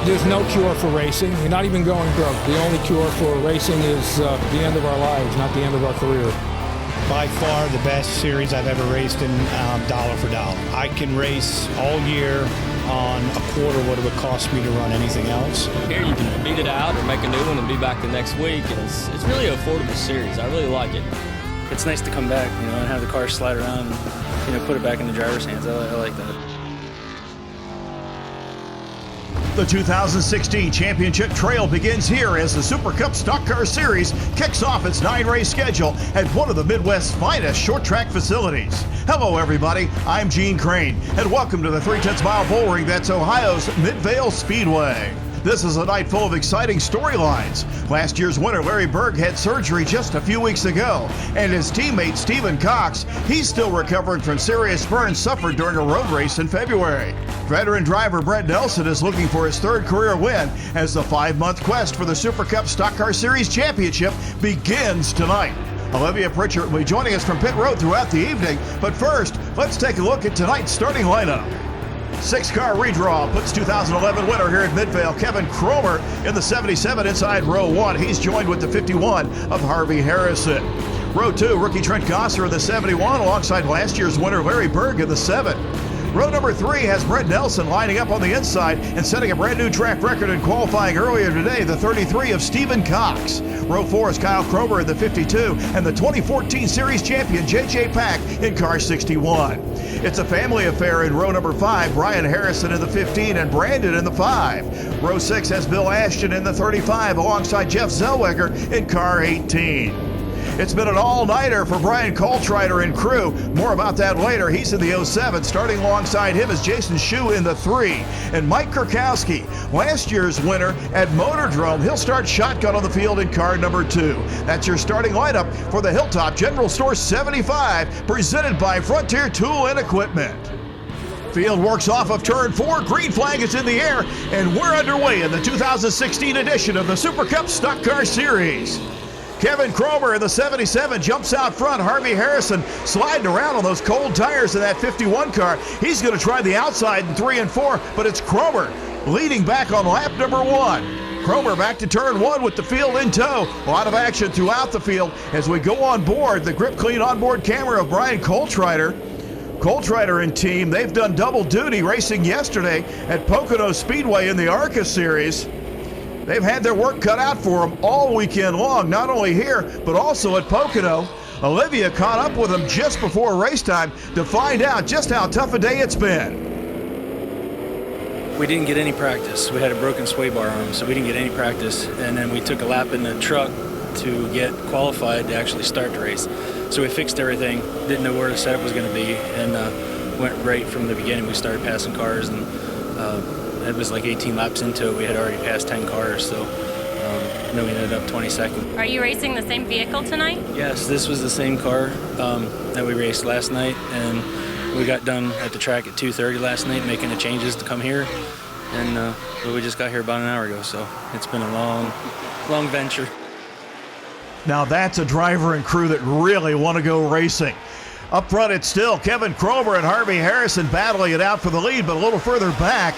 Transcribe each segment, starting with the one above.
There's no cure for racing. You're not even going broke. The only cure for racing is the end of our lives, not the end of our career. By far the best series I've ever raced in, dollar for dollar. I can race all year on a quarter what it would cost me to run anything else. Here you can beat it out or make a new one and be back the next week. And it's really an affordable series. I really like it. It's nice to come back, and have the car slide around and, put it back in the driver's hands. I like that. The 2016 championship trail begins here as the Super Cup Stock Car Series kicks off its 9-race schedule at one of the Midwest's finest short track facilities. Hello everybody, I'm Gene Crane, and welcome to the 3/10 mile bull ring that's Ohio's Midvale Speedway. This is a night full of exciting storylines. Last year's winner Larry Berg had surgery just a few weeks ago, and his teammate Stephen Cox, he's still recovering from serious burns suffered during a road race in February. Veteran driver Brent Nelson is looking for his third career win as the 5-month quest for the Super Cup Stock Car Series Championship begins tonight. Olivia Pritchard will be joining us from pit road throughout the evening, but first, let's take a look at tonight's starting lineup. 6-car redraw puts 2011 winner here at Midvale, Kevin Cromer, in the 77 inside row 1. He's joined with the 51 of Harvey Harrison. Row 2, rookie Trent Gosser in the 71 alongside last year's winner Larry Berg in the 7. Row number 3 has Brent Nelson lining up on the inside and setting a brand new track record in qualifying earlier today, the 33 of Stephen Cox. Row 4 is Kyle Cromer in the 52 and the 2014 series champion J.J. Pack in car 61. It's a family affair in row number 5, Brian Harrison in the 15 and Brandon in the 5. Row 6 has Bill Ashton in the 35 alongside Jeff Zellweger in car 18. It's been an all-nighter for Brian Coltrider and crew. More about that later. He's in the 07. Starting alongside him is Jason Shue in the 3. And Mike Kurkowski, last year's winner at Motordrome, he'll start shotgun on the field in car number 2. That's your starting lineup for the Hilltop General Store 75, presented by Frontier Tool and Equipment. Field works off of turn 4. Green flag is in the air, and we're underway in the 2016 edition of the Super Cup Stock Car Series. Kevin Cromer in the 77 jumps out front. Harvey Harrison sliding around on those cold tires in that 51 car. He's going to try the outside in 3 and 4, but it's Cromer leading back on lap number 1. Cromer back to turn 1 with the field in tow. A lot of action throughout the field as we go on board. The Grip Clean onboard camera of Brian Coltrider. Coltrider and team, they've done double duty racing yesterday at Pocono Speedway in the ARCA Series. They've had their work cut out for them all weekend long, not only here, but also at Pocono. Olivia caught up with them just before race time to find out just how tough a day it's been. We didn't get any practice. We had a broken sway bar arm, so we didn't get any practice. And then we took a lap in the truck to get qualified to actually start the race. So we fixed everything, didn't know where the setup was going to be, and went right from the beginning. We started passing cars, and it was like 18 laps into it. We had already passed 10 cars, so then we ended up 22nd. Are you racing the same vehicle tonight? Yes, this was the same car that we raced last night, and we got done at the track at 2:30 last night making the changes to come here, and we just got here about an hour ago, so it's been a long venture. Now that's a driver and crew that really want to go racing. Up front, it's still Kevin Cromer and Harvey Harrison battling it out for the lead, but a little further back,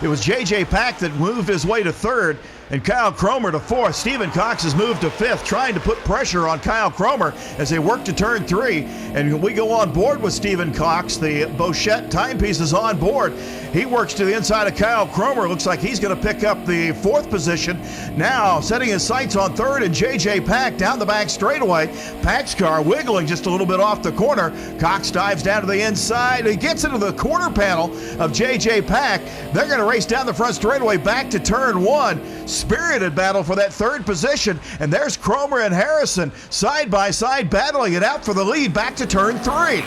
it was J.J. Pack that moved his way to 3rd and Kyle Cromer to 4th. Stephen Cox has moved to 5th, trying to put pressure on Kyle Cromer as they work to turn 3. And we go on board with Stephen Cox. The Bochette timepiece is on board. He works to the inside of Kyle Cromer. Looks like he's going to pick up the 4th position. Now setting his sights on 3rd and J.J. Pack down the back straightaway. Pack's car wiggling just a little bit off the corner. Cox dives down to the inside. He gets into the quarter panel of J.J. Pack. They're going to race down the front straightaway back to turn 1. Spirited battle for that 3rd position, and there's Cromer and Harrison side by side battling it out for the lead back to turn 3.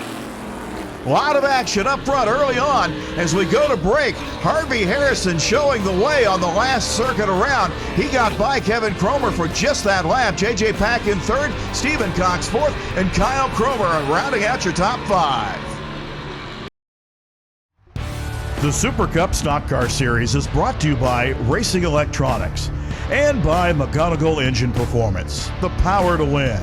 A lot of action up front early on as we go to break. Harvey Harrison showing the way on the last circuit around. He got by Kevin Cromer for just that lap. J.J. Pack in 3rd, Stephen Cox 4th, and Kyle Cromer rounding out your top 5. The Super Cup Stock Car Series is brought to you by Racing Electronics and by McGonigal Engine Performance, the power to win.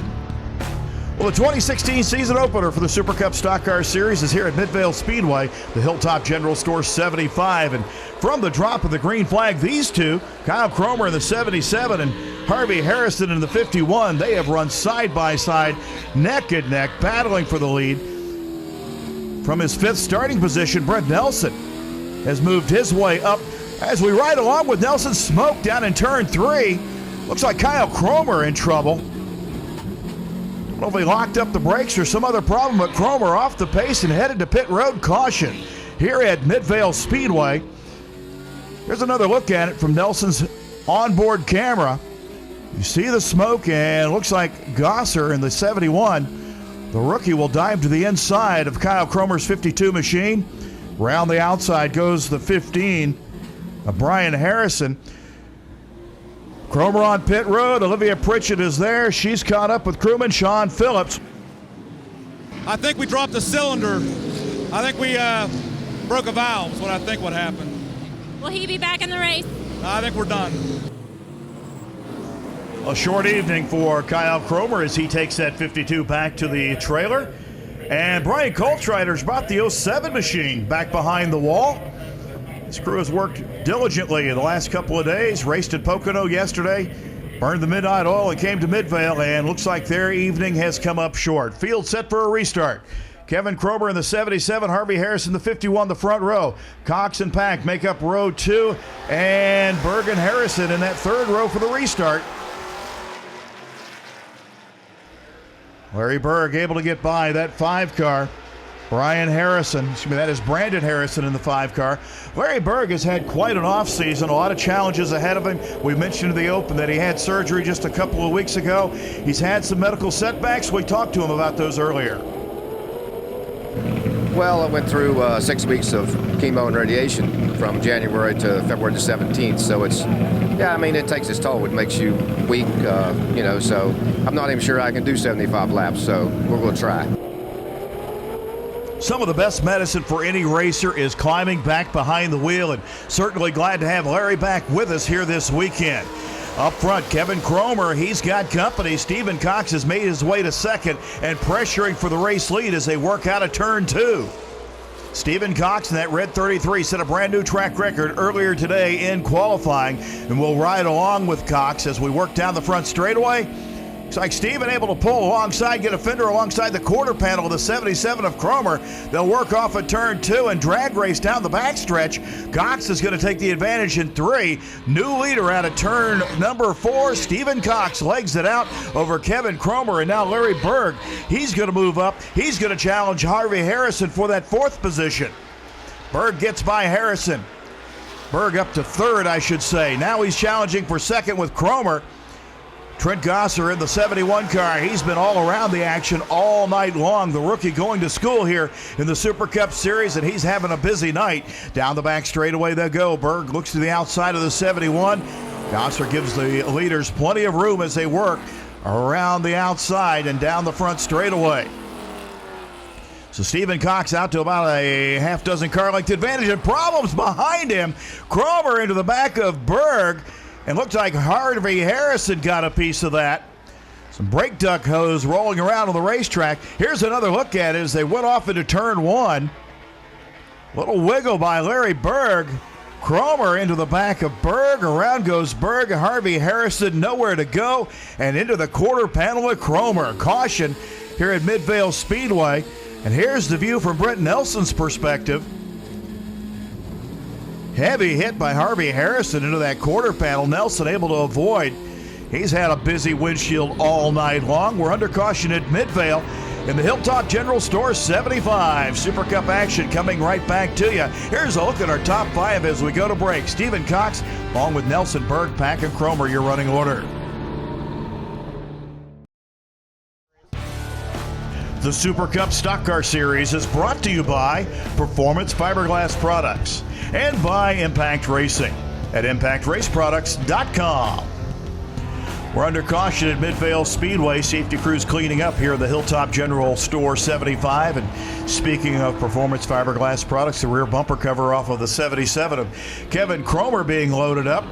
Well, the 2016 season opener for the Super Cup Stock Car Series is here at Midvale Speedway, the Hilltop General Store 75. And from the drop of the green flag, these two, Kyle Cromer in the 77 and Harvey Harrison in the 51, they have run side by side, neck and neck, battling for the lead. From his fifth starting position, Brent Nelson has moved his way up as we ride along with Nelson's smoke down in turn 3. Looks like Kyle Cromer in trouble. I don't know if he locked up the brakes or some other problem, but Cromer off the pace and headed to pit road. Caution here at Midvale Speedway. Here's another look at it from Nelson's onboard camera. You see the smoke, and it looks like Gosser in the 71. The rookie will dive to the inside of Kyle Cromer's 52 machine. Round the outside goes the 15 of Brian Harrison. Cromer on pit road. Olivia Pritchett is there. She's caught up with crewman Sean Phillips. I think we dropped a cylinder. I think we broke a valve is what I think what happened. Will he be back in the race? I think we're done. A short evening for Kyle Cromer as he takes that 52 back to the trailer. And Brian Coltrider's brought the 07 machine back behind the wall. This crew has worked diligently in the last couple of days, raced at Pocono yesterday, burned the midnight oil and came to Midvale, and looks like their evening has come up short. Field set for a restart. Kevin Cromer in the 77, Harvey Harrison the 51, the front row. Cox and Pack make up row 2, and Berg and Harrison in that third row for the restart. Larry Berg able to get by that 5 car. Brian Harrison, that is Brandon Harrison in the 5 car. Larry Berg has had quite an offseason, a lot of challenges ahead of him. We mentioned in the open that he had surgery just a couple of weeks ago. He's had some medical setbacks. We talked to him about those earlier. Well, I went through 6 weeks of chemo and radiation from January to February the 17th. So it's, yeah, I mean, it takes its toll. It makes you weak, so I'm not even sure I can do 75 laps. So we're going to try. Some of the best medicine for any racer is climbing back behind the wheel, and certainly glad to have Larry back with us here this weekend. Up front, Kevin Cromer, he's got company. Stephen Cox has made his way to second and pressuring for the race lead as they work out of turn 2. Stephen Cox in that red 33 set a brand new track record earlier today in qualifying, and we'll ride along with Cox as we work down the front straightaway. Looks like Steven able to pull alongside, get a fender alongside the quarter panel of the 77 of Cromer. They'll work off at turn 2 and drag race down the backstretch. Cox is going to take the advantage in 3. New leader out of turn number 4. Stephen Cox legs it out over Kevin Cromer, and now Larry Berg. He's going to move up. He's going to challenge Harvey Harrison for that 4th position. Berg gets by Harrison. Berg up to 3rd, I should say. Now he's challenging for 2nd with Cromer. Trent Gosser in the 71 car. He's been all around the action all night long. The rookie going to school here in the Super Cup Series, and he's having a busy night. Down the back straightaway they go. Berg looks to the outside of the 71. Gosser gives the leaders plenty of room as they work around the outside and down the front straightaway. So Stephen Cox out to about a half dozen car length advantage, and problems behind him. Cromer into the back of Berg. And looks like Harvey Harrison got a piece of that. Some brake duct hose rolling around on the racetrack. Here's another look at it as they went off into turn 1. Little wiggle by Larry Berg. Cromer into the back of Berg. Around goes Berg. Harvey Harrison nowhere to go. And into the quarter panel of Cromer. Caution here at Midvale Speedway. And here's the view from Brent Nelson's perspective. Heavy hit by Harvey Harrison into that quarter panel. Nelson able to avoid. He's had a busy windshield all night long. We're under caution at Midvale in the Hilltop General Store 75. Super Cup action coming right back to you. Here's a look at our top 5 as we go to break. Stephen Cox along with Nelson, Berg, Pack, and Cromer, your running order. The Super Cup Stock Car Series is brought to you by Performance Fiberglass Products and by Impact Racing at ImpactRaceProducts.com. We're under caution at Midvale Speedway. Safety crews cleaning up here at the Hilltop General Store 75. And speaking of Performance Fiberglass Products, the rear bumper cover off of the 77 of Kevin Cromer being loaded up.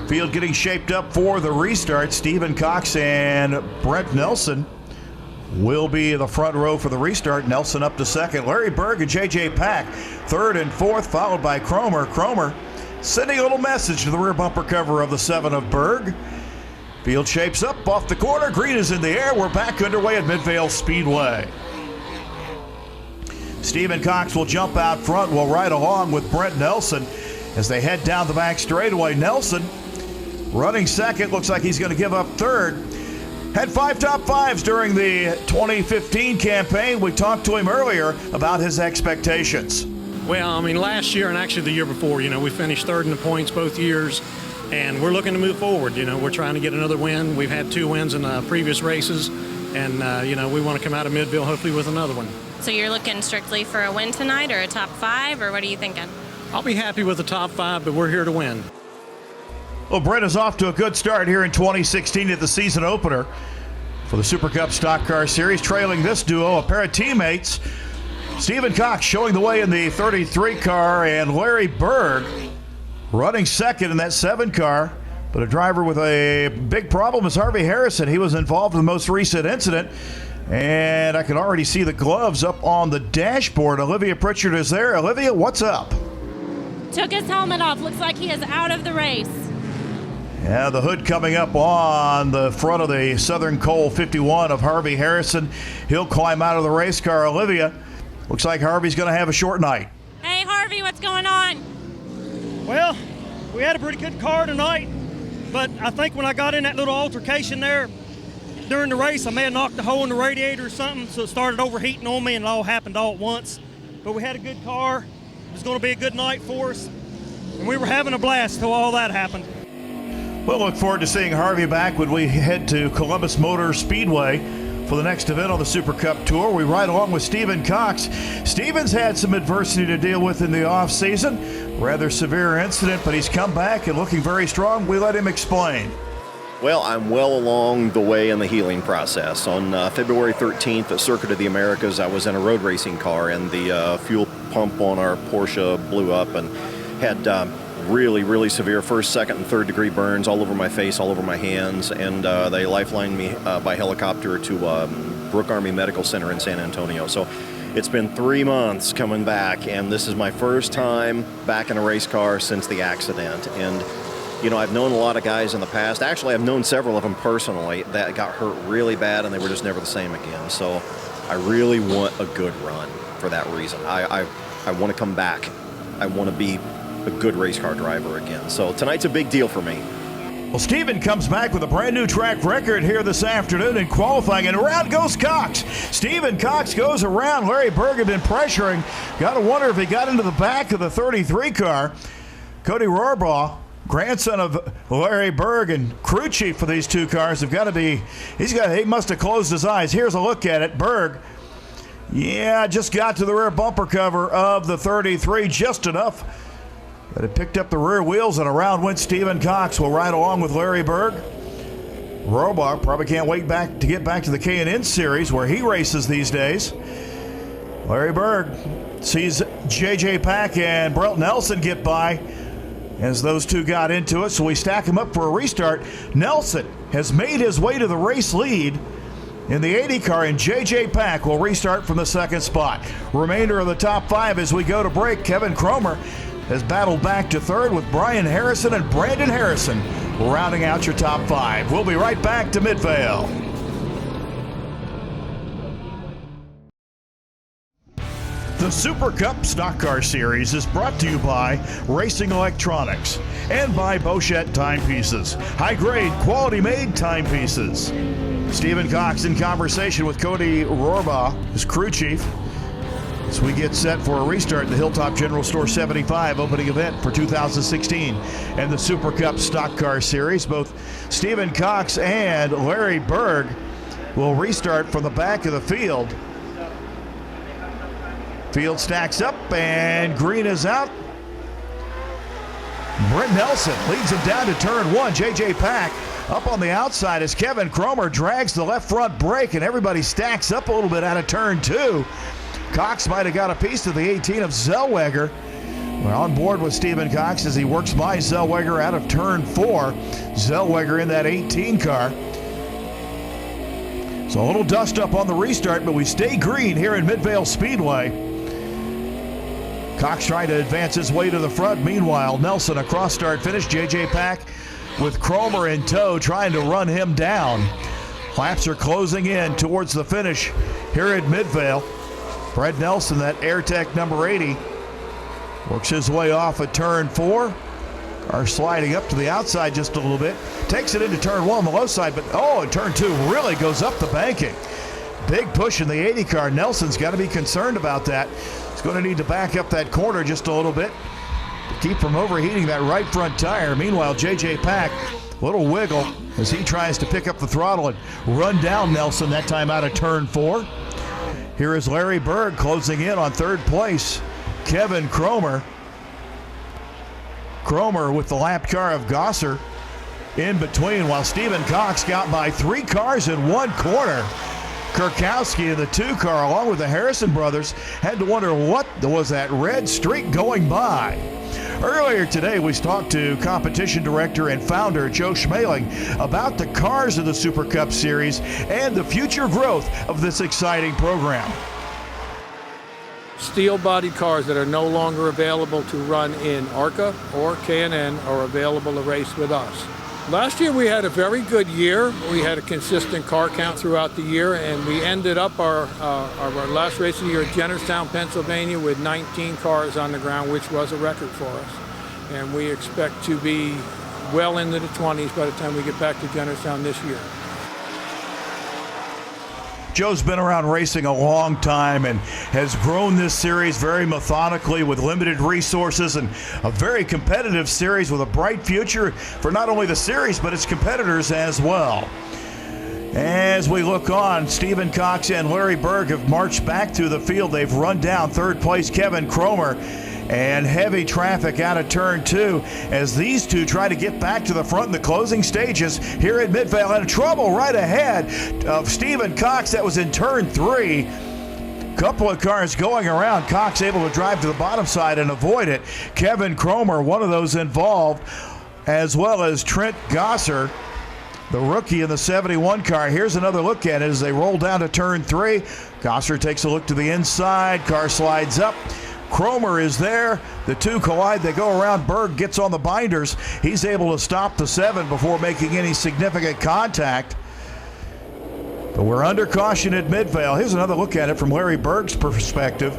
Field getting shaped up for the restart. Stephen Cox and Brent Nelson will be in the front row for the restart. Nelson up to second. Larry Berg and J.J. Pack third and fourth, followed by Cromer. Cromer sending a little message to the rear bumper cover of the 7 of Berg. Field shapes up off the corner. Green is in the air. We're back underway at Midvale Speedway. Stephen Cox will jump out front. Will ride along with Brent Nelson as they head down the back straightaway. Nelson running second. Looks like he's going to give up third. Had 5 top 5s during the 2015 campaign. We talked to him earlier about his expectations. Well, I mean, last year and actually the year before, we finished third in the points both years, and we're looking to move forward. We're trying to get another win. We've had 2 wins in previous races, and, we want to come out of Midville hopefully with another one. So you're looking strictly for a win tonight or a top 5, or what are you thinking? I'll be happy with the top 5, but we're here to win. Well, Brent is off to a good start here in 2016 at the season opener for the Super Cup Stock Car Series, trailing this duo, a pair of teammates. Stephen Cox showing the way in the 33 car, and Larry Berg running second in that 7 car. But a driver with a big problem is Harvey Harrison. He was involved in the most recent incident, and I can already see the gloves up on the dashboard. Olivia Pritchard is there. Olivia, what's up? Took his helmet off. Looks like he is out of the race. Yeah, the hood coming up on the front of the Southern Coal 51 of Harvey Harrison. He'll climb out of the race car. Olivia, looks like Harvey's going to have a short night. Hey, Harvey, what's going on? Well, we had a pretty good car tonight, but I think when I got in that little altercation there during the race, I may have knocked a hole in the radiator or something, so it started overheating on me, and it all happened all at once. But we had a good car. It was going to be a good night for us, and we were having a blast till all that happened. We'll look forward to seeing Harvey back when we head to Columbus Motor Speedway for the next event on the Super Cup Tour. We ride along with Stephen Cox. Stephen's had some adversity to deal with in the offseason. Rather severe incident, but he's come back and looking very strong. We let him explain. Well, I'm well along the way in the healing process. On February 13th at Circuit of the Americas, I was in a road racing car, and the fuel pump on our Porsche blew up and had really severe first, second, and third degree burns all over my face, all over my hands, and they lifelined me by helicopter to Brooke Army Medical Center in San Antonio. So it's been 3 months coming back, and this is my first time back in a race car since the accident. And I've known a lot of guys in the past. Actually, I've known several of them personally that got hurt really bad, and they were just never the same again. So I really want a good run for that reason. I want to come back. I want to be a good race car driver again. So tonight's a big deal for me. Well, Stephen comes back with a brand new track record here this afternoon in qualifying, and around goes Cox. Stephen Cox goes around. Larry Berg had been pressuring. Got to wonder if he got into the back of the 33 car. Cody Rohrbaugh, grandson of Larry Berg and crew chief for these 2 cars, have got to be, he must have closed his eyes. Here's a look at it. Berg, just got to the rear bumper cover of the 33 just enough. But it picked up the rear wheels, and around went Stephen Cox. Will ride along with Larry Berg. Rohrbaugh probably can't wait to get back to the K&N Series where he races these days. Larry Berg sees J.J. Pack and Brent Nelson get by as those 2 got into it, so we stack them up for a restart. Nelson has made his way to the race lead in the 80 car, and J.J. Pack will restart from the 2nd spot. Remainder of the top 5 as we go to break. Kevin Cromer has battled back to 3rd with Brian Harrison and Brandon Harrison rounding out your top 5. We'll be right back to Midvale. The Super Cup Stock Car Series is brought to you by Racing Electronics and by Bochette Timepieces. High-grade, quality-made timepieces. Stephen Cox in conversation with Cody Rohrbaugh, his crew chief, as we get set for a restart in the Hilltop General Store 75 opening event for 2016 and the Super Cup Stock Car Series. Both Stephen Cox and Larry Berg will restart from the back of the field. Field stacks up and green is out. Brent Nelson leads him down to turn 1. J.J. Pack up on the outside as Kevin Cromer drags the left front brake, and everybody stacks up a little bit out of turn 2. Cox might have got a piece of the 18 of Zellweger. We're on board with Stephen Cox as he works by Zellweger out of turn 4. Zellweger in that 18 car. So a little dust up on the restart, but we stay green here in Midvale Speedway. Cox trying to advance his way to the front. Meanwhile, Nelson, a cross start finish. J.J. Pack with Cromer in tow, trying to run him down. Laps are closing in towards the finish here at Midvale. Brett Nelson, that AirTech number 80, works his way off at turn 4. Are sliding up to the outside just a little bit. Takes it into turn 1 on the low side, but and turn 2 really goes up the banking. Big push in the 80 car. Nelson's got to be concerned about that. He's going to need to back up that corner just a little bit to keep from overheating that right front tire. Meanwhile, J.J. Pack, little wiggle as he tries to pick up the throttle and run down Nelson, that time out of turn 4. Here is Larry Berg closing in on third place. Kevin Cromer. Cromer with the lap car of Gosser in between, while Stephen Cox got by 3 cars in 1 corner. Kurkowski in the 2 car, along with the Harrison brothers, had to wonder what was that red streak going by. Earlier today, we talked to competition director and founder Joe Schmeling about the cars of the Super Cup Series and the future growth of this exciting program. Steel-bodied cars that are no longer available to run in ARCA or K&N are available to race with us. Last year we had a very good year. We had a consistent car count throughout the year, and we ended up our last race of the year at Jennerstown, Pennsylvania with 19 cars on the ground, which was a record for us. And we expect to be well into the 20s by the time we get back to Jennerstown this year. Joe's been around racing a long time and has grown this series very methodically with limited resources, and a very competitive series with a bright future for not only the series but its competitors as well. As we look on, Stephen Cox and Larry Berg have marched back through the field. They've run down third place Kevin Cromer, and heavy traffic out of turn 2 as these two try to get back to the front in the closing stages here at Midvale. And trouble right ahead of Stephen Cox. That was in turn 3. Couple of cars going around. Cox able to drive to the bottom side and avoid it. Kevin Cromer, one of those involved, as well as Trent Gosser, the rookie in the 71 car. Here's another look at it as they roll down to turn 3. Gosser takes a look to the inside. Car slides up. Cromer is there. The two collide. They go around. Berg gets on the binders. He's able to stop the 7 before making any significant contact. But we're under caution at Midvale. Here's another look at it from Larry Berg's perspective.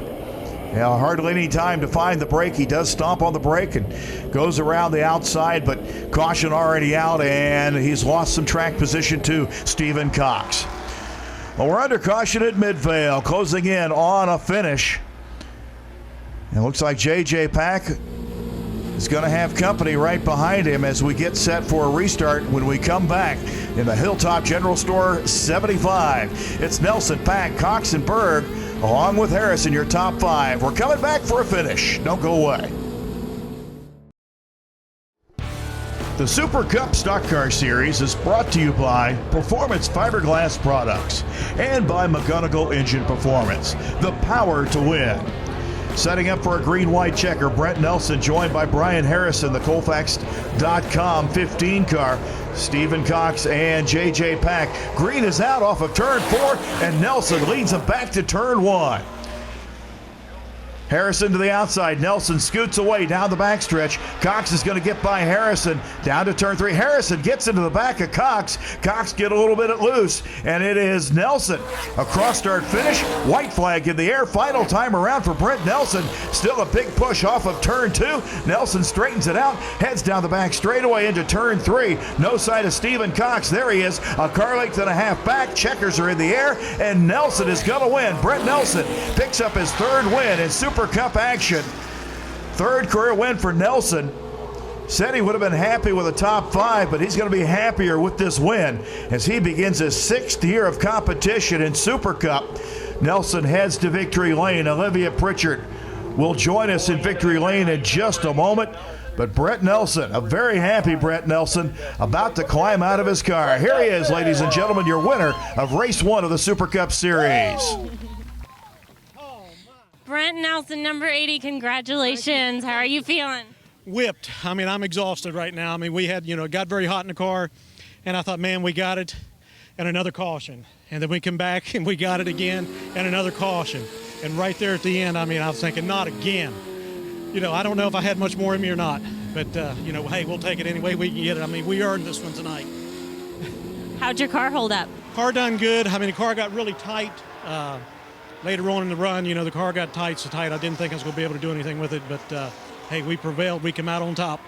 Yeah, hardly any time to find the brake. He does stomp on the brake and goes around the outside, but caution already out, and he's lost some track position to Stephen Cox. Well, we're under caution at Midvale, closing in on a finish. And it looks like J.J. Pack is going to have company right behind him as we get set for a restart when we come back in the Hilltop General Store 75. It's Nelson, Pack, Cox, and Berg, along with Harris in your top 5. We're coming back for a finish. Don't go away. The Super Cup Stock Car Series is brought to you by Performance Fiberglass Products and by McGonigal Engine Performance, the power to win. Setting up for a green-white checker, Brent Nelson, joined by Brian Harrison, the Colfax.com 15 car. Stephen Cox and J.J. Pack. Green is out off of turn 4, and Nelson leads him back to turn 1. Harrison to the outside. Nelson scoots away down the backstretch. Cox is going to get by Harrison down to turn 3. Harrison gets into the back of Cox. Cox get a little bit loose, and it is Nelson. A cross-start finish. White flag in the air. Final time around for Brent Nelson. Still a big push off of turn 2. Nelson straightens it out, heads down the back straightaway into turn 3. No sight of Stephen Cox. There he is, a car length and a half back. Checkers are in the air, and Nelson is going to win. Brent Nelson picks up his 3rd win in Super Cup action. 3rd career win for Nelson. Said he would have been happy with a top 5, but he's going to be happier with this win as he begins his 6th year of competition in Super Cup. Nelson heads to victory lane. Olivia Pritchard will join us in victory lane in just a moment. But Brett Nelson, a very happy Brett Nelson, about to climb out of his car. Here he is, ladies and gentlemen, your winner of race 1 of the Super Cup Series. Brent Nelson, number 80, congratulations. How are you feeling? Whipped. I mean, I'm exhausted right now. We had, got very hot in the car, and I thought, man, we got it, and another caution. And then we come back and we got it again and another caution. And right there at the end, I mean, I was thinking, not again. You know, I don't know if I had much more in me or not, but, you know, hey, we'll take it any way we can get it. I mean, we earned this one tonight. How'd your car hold up? Car done good. I mean, the car got really tight. Later on in the run, you know, the car got tight, so tight I didn't think I was going to be able to do anything with it. But, hey, we prevailed. We came out on top.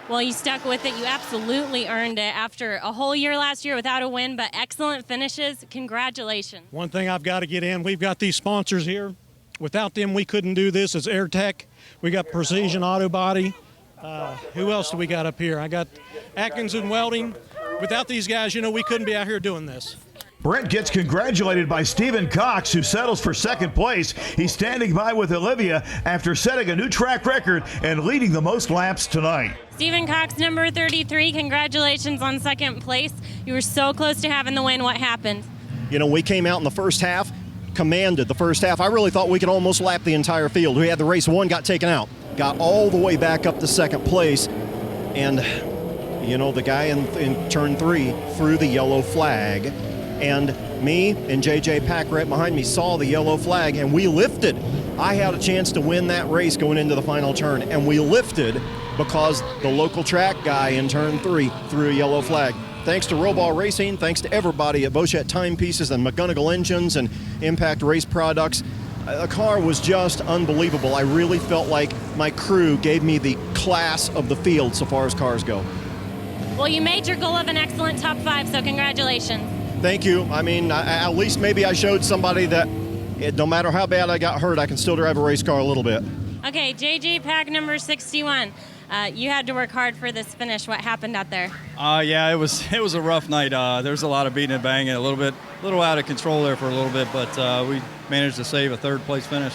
Well, you stuck with it. You absolutely earned it after a whole year last year without a win, but excellent finishes. Congratulations. One thing I've got to get in, we've got these sponsors here. Without them, we couldn't do this. It's AirTech. We got Precision Auto Body. Who else do we got up here? I got Atkins and Welding. Without these guys, you know, we couldn't be out here doing this. Brent gets congratulated by Stephen Cox, who settles for second place. He's standing by with Olivia after setting a new track record and leading the most laps tonight. Stephen Cox, number 33, congratulations on second place. You were so close to having the win. What happened? You know, we came out in the first half, commanded the first half. I really thought we could almost lap the entire field. We had the race one, got taken out, got all the way back up to second place, and, you know, the guy in turn 3 threw the yellow flag. And me and JJ Pack right behind me saw the yellow flag, and we lifted. I had a chance to win that race going into the final turn, and we lifted because the local track guy in turn 3 threw a yellow flag. Thanks to Roball Racing, thanks to everybody at Bochette Timepieces and McGonigal Engines and Impact Race Products. The car was just unbelievable. I really felt like my crew gave me the class of the field so far as cars go. Well, you made your goal of an excellent top 5, so congratulations. Thank you. I mean, at least maybe I showed somebody that no matter how bad I got hurt, I can still drive a race car a little bit. Okay, JJ Pack number 61. You had to work hard for this finish. What happened out there? Yeah, it was a rough night. There was a lot of beating and banging, a little out of control there for a little bit, but we managed to save a third place finish.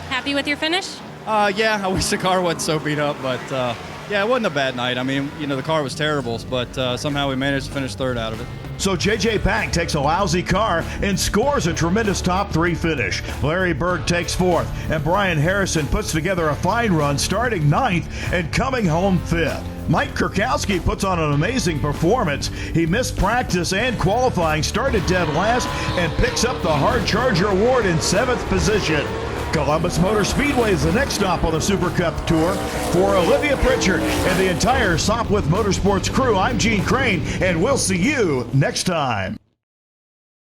Happy with your finish? Yeah, I wish the car wasn't so beat up, but yeah, it wasn't a bad night. I mean, you know, the car was terrible, but somehow we managed to finish third out of it. So JJ Pack takes a lousy car and scores a tremendous top 3 finish. Larry Berg takes 4th, and Brian Harrison puts together a fine run, starting 9th and coming home 5th. Mike Kurkowski puts on an amazing performance. He missed practice and qualifying, started dead last, and picks up the Hard Charger Award in 7th position. Columbus Motor Speedway is the next stop on the Super Cup Tour. For Olivia Pritchard and the entire Sopwith Motorsports crew, I'm Gene Crane, and we'll see you next time.